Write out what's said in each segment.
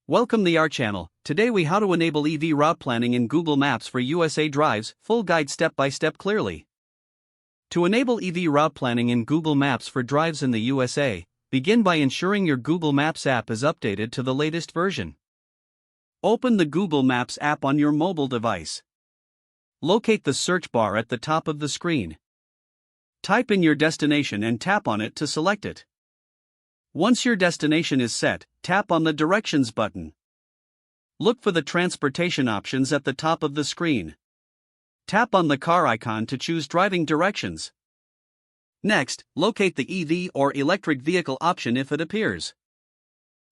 Welcome to our channel. Today we how to enable EV route planning in Google Maps for USA drives, full guide step by step clearly. To enable EV route planning in Google Maps for drives in the USA, begin by ensuring your Google Maps app is updated to the latest version. Open the Google Maps app on your mobile device. Locate the search bar at the top of the screen. Type in your destination and tap on it to select it. Once your destination is set, tap on the Directions button. Look for the transportation options at the top of the screen. Tap on the car icon to choose driving directions. Next, locate the EV or electric vehicle option if it appears.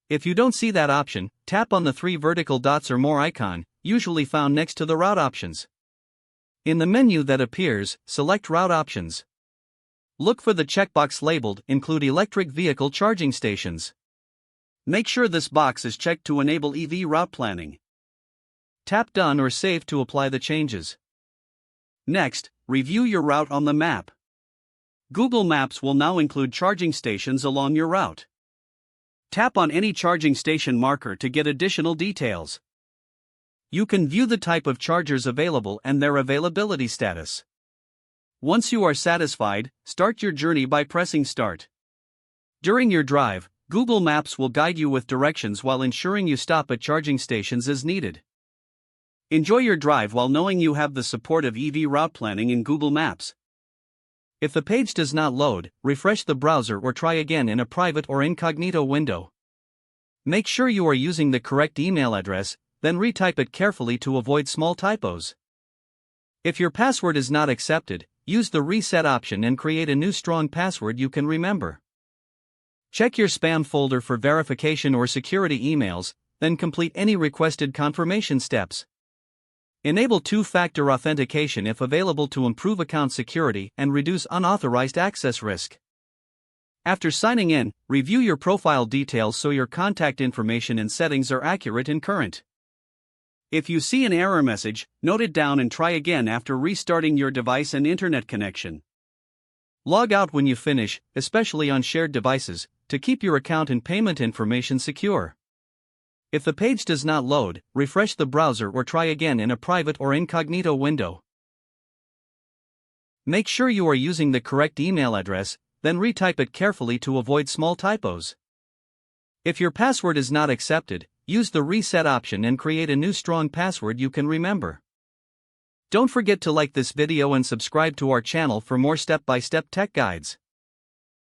If you don't see that option, tap on the three vertical dots or more icon, usually found next to the route options. In the menu that appears, select Route Options. Look for the checkbox labeled Include Electric Vehicle Charging Stations. Make sure this box is checked to enable EV route planning. Tap Done or Save to apply the changes. Next, review your route on the map. Google Maps will now include charging stations along your route. Tap on any charging station marker to get additional details. You can view the type of chargers available and their availability status. Once you are satisfied, start your journey by pressing Start. During your drive, Google Maps will guide you with directions while ensuring you stop at charging stations as needed. Enjoy your drive while knowing you have the support of EV route planning in Google Maps. If the page does not load, refresh the browser or try again in a private or incognito window. Make sure you are using the correct email address, then retype it carefully to avoid small typos. If your password is not accepted, use the reset option and create a new strong password you can remember. Check your spam folder for verification or security emails, then complete any requested confirmation steps. Enable two-factor authentication if available to improve account security and reduce unauthorized access risk. After signing in, review your profile details so your contact information and settings are accurate and current. If you see an error message, note it down and try again after restarting your device and internet connection. Log out when you finish, especially on shared devices, to keep your account and payment information secure. If the page does not load, refresh the browser or try again in a private or incognito window. Make sure you are using the correct email address, then retype it carefully to avoid small typos. If your password is not accepted, use the reset option and create a new strong password you can remember. Don't forget to like this video and subscribe to our channel for more step-by-step tech guides.